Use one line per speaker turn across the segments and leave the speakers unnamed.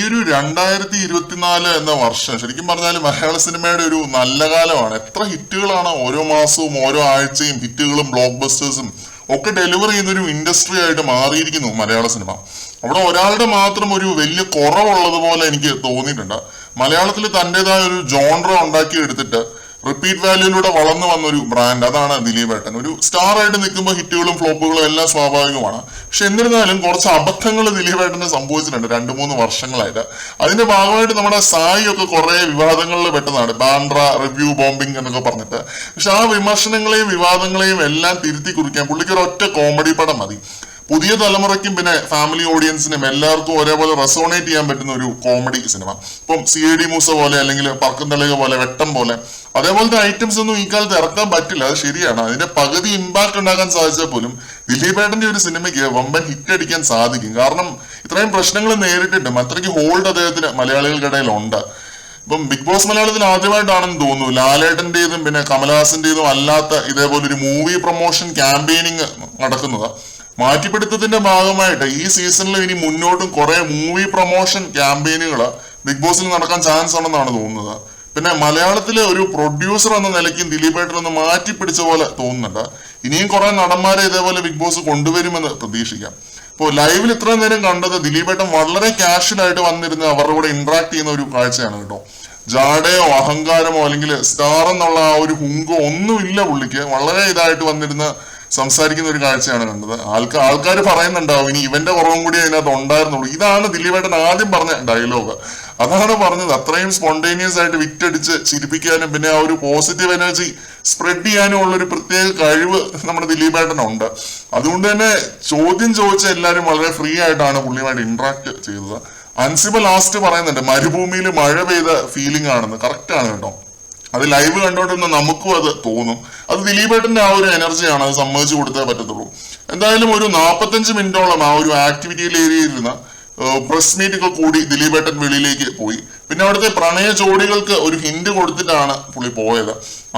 ഒരു 2024 എന്ന വർഷം ശരിക്കും പറഞ്ഞാൽ മലയാള സിനിമയുടെ ഒരു നല്ല കാലമാണ്. എത്ര ഹിറ്റുകളാണ് ഓരോ മാസവും ഓരോ ആഴ്ചയും ഹിറ്റുകളും ബ്ലോക്ക് ബസ്റ്റേഴ്സും ഒക്കെ ഡെലിവർ ചെയ്യുന്ന ഒരു ഇൻഡസ്ട്രി ആയിട്ട് മാറിയിരിക്കുന്നു മലയാള സിനിമ. അവിടെ ഒരാളുടെ മാത്രം ഒരു വലിയ കുറവുള്ളതുപോലെ എനിക്ക് തോന്നിയിട്ടുണ്ട്. മലയാളത്തിൽ തൻ്റെതായ ഒരു ജോൺറ ഉണ്ടാക്കി എടുത്തിട്ട് റിപ്പീറ്റ് വാല്യൂയിലൂടെ വളർന്നു വന്ന ഒരു ബ്രാൻഡ്, അതാണ് ദിലീപേട്ടൻ. ഒരു സ്റ്റാർ ആയിട്ട് നിൽക്കുമ്പോൾ ഹിറ്റുകളും ഫ്ലോപ്പുകളും എല്ലാം സ്വാഭാവികമാണ്. പക്ഷെ എന്നിരുന്നാലും കുറച്ച് അബദ്ധങ്ങൾ ദിലീപേട്ടന് സംഭവിച്ചിട്ടുണ്ട് 2-3 വർഷങ്ങളായിട്ട്. അതിന്റെ ഭാഗമായിട്ട് നമ്മുടെ സായി ഒക്കെ കുറെ വിവാദങ്ങളിൽ പെട്ടതാണ്, ബാൻഡ്ര റിവ്യൂ ബോംബിംഗ് എന്നൊക്കെ പറഞ്ഞിട്ട്. പക്ഷെ ആ വിമർശനങ്ങളെയും വിവാദങ്ങളെയും എല്ലാം തിരുത്തി കുറിക്കാൻ പുള്ളിക്ക് ഒരൊറ്റ കോമഡി പടം മതി. പുതിയ തലമുറയ്ക്കും പിന്നെ ഫാമിലി ഓഡിയൻസിനും എല്ലാവർക്കും ഒരേപോലെ റെസോണേറ്റ് ചെയ്യാൻ പറ്റുന്ന ഒരു കോമഡി സിനിമ. ഇപ്പം CID മൂസ പോലെ അല്ലെങ്കിൽ പറക്കും തളിക പോലെ വെട്ടം പോലെ അതേപോലത്തെ ഐറ്റംസ് ഒന്നും ഈ കാലത്ത് ഇറക്കാൻ പറ്റില്ല. അത് ശരിയാണ്. അതിന്റെ പകുതി ഇമ്പാക്ട് ഉണ്ടാക്കാൻ സാധിച്ചാൽ പോലും ദിലീപേട്ടന്റെ ഒരു സിനിമയ്ക്ക് വമ്പൻ ഹിറ്റ് അടിക്കാൻ സാധിക്കും. കാരണം ഇത്രയും പ്രശ്നങ്ങൾ നേരിട്ടിട്ടും അത്രയ്ക്ക് ഹോൾഡ് അദ്ദേഹത്തിന് മലയാളികൾക്കിടയിൽ ഉണ്ട്. ഇപ്പം ബിഗ് ബോസ് മലയാളത്തിൽ ആദ്യമായിട്ടാണെന്ന് തോന്നുന്നു ലാലേട്ടന്റേതും പിന്നെ കമലഹാസന്റേതും അല്ലാത്ത ഇതേപോലെ ഒരു മൂവി പ്രൊമോഷൻ ക്യാമ്പയിനിങ് നടക്കുന്നത്. മാറ്റിപ്പിടുത്തത്തിന്റെ ഭാഗമായിട്ട് ഈ സീസണിൽ ഇനി മുന്നോട്ടും കുറെ മൂവി പ്രൊമോഷൻ ക്യാമ്പയിനുകൾ ബിഗ് ബോസിൽ നടക്കാൻ ചാൻസ് ഉണ്ടെന്നാണ് തോന്നുന്നത്. പിന്നെ മലയാളത്തിലെ ഒരു പ്രൊഡ്യൂസർ എന്ന നിലയ്ക്കും ദിലീപേട്ടൻ ഒന്ന് മാറ്റിപ്പിടിച്ച പോലെ തോന്നുന്നുണ്ട്. ഇനിയും കുറെ നടന്മാരെ ഇതേപോലെ ബിഗ് ബോസ് കൊണ്ടുവരുമെന്ന് പ്രതീക്ഷിക്കാം. ഇപ്പോൾ ലൈവിൽ ഇത്രയും നേരം കണ്ടത് ദിലീപേട്ടൻ വളരെ കാഷ്വലായിട്ട് വന്നിരുന്ന് അവരുടെ കൂടെ ഇന്ററാക്ട് ചെയ്യുന്ന ഒരു കാഴ്ചയാണ് കേട്ടോ. ജാടയോ അഹങ്കാരമോ അല്ലെങ്കിൽ സ്റ്റാർ എന്നുള്ള ആ ഒരു ഹുങ്കോ ഒന്നുമില്ല പുള്ളിക്ക്. വളരെ ഇതായിട്ട് വന്നിരുന്ന് സംസാരിക്കുന്ന ഒരു കാഴ്ചയാണ് കണ്ടത്. ആൾക്കാർ പറയുന്നുണ്ടാവും ഇനി ഇവന്റെ കുറവും കൂടി അതിനകത്ത് ഉണ്ടായിരുന്നുള്ളൂ. ഇതാണ് ദിലീപേട്ടൻ ആദ്യം പറഞ്ഞ ഡയലോഗ്. അതാണ് പറഞ്ഞത്. അത്രയും സ്പോണ്ടേനിയസ് ആയിട്ട് വിറ്റടിച്ച് ചിരിപ്പിക്കാനും പിന്നെ ആ ഒരു പോസിറ്റീവ് എനർജി സ്പ്രെഡ് ചെയ്യാനും ഉള്ള ഒരു പ്രത്യേക കഴിവ് നമ്മുടെ ദിലീപേട്ടനുണ്ട്. അതുകൊണ്ട് തന്നെ ചോദ്യം ചോദിച്ച എല്ലാവരും വളരെ ഫ്രീ ആയിട്ടാണ് പുള്ളിയുമായിട്ട് ഇന്ററാക്ട് ചെയ്തത്. അൻസിബ ലാസ്റ്റ് പറയുന്നുണ്ട് മരുഭൂമിയിൽ മഴ പെയ്ത ഫീലിംഗ് ആണെന്ന്. കറക്റ്റ് ആണ് കേട്ടോ. അത് ലൈവ് കണ്ടോണ്ടിരുന്ന നമുക്കും അത് തോന്നും. അത് ദിലീപേട്ടന്റെ ആ ഒരു എനർജിയാണ്, അത് സമ്മതിച്ചു കൊടുത്തേ പറ്റത്തുള്ളൂ. എന്തായാലും ഒരു 45 മിനിറ്റോളം ആ ഒരു ആക്ടിവിറ്റിയിൽ ഏരിയയിരുന്ന പ്രസ് മീറ്റ് ഒക്കെ കൂടി ദിലീപേട്ടൻ വെളിയിലേക്ക് പോയി. പിന്നെ അവിടുത്തെ പ്രണയ ജോഡികൾക്ക് ഒരു ഹിന്റ് കൊടുത്തിട്ടാണ് പുള്ളി പോയത്.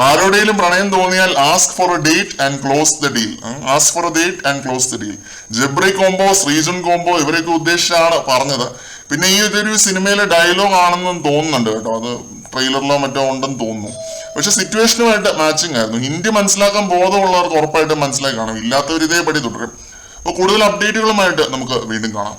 ആരോടെങ്കിലും പ്രണയം തോന്നിയാൽ ask for A date and close the deal. Ask for A date and close the deal. Jabri combo, Sreejan combo ഇവരെയൊക്കെ ഉദ്ദേശിച്ചാണ് പറഞ്ഞത്. പിന്നെ ഈ ഇതൊരു സിനിമയിലെ ഡയലോഗ് ആണെന്നും തോന്നുന്നുണ്ട് കേട്ടോ. അത് ട്രെയിലറിലോ മറ്റോ ഉണ്ടെന്ന് തോന്നുന്നു. പക്ഷെ സിറ്റുവേഷനുമായിട്ട് മാച്ചിങ് ആയിരുന്നു. ഹിന്ദി മനസ്സിലാക്കാൻ ബോധമുള്ളവർക്ക് ഉറപ്പായിട്ടും മനസ്സിലാക്കി കാണും. ഇല്ലാത്തവർ ഇതേപടി തുടരും. അപ്പോൾ കൂടുതൽ അപ്ഡേറ്റുകളുമായിട്ട് നമുക്ക് വീണ്ടും കാണാം.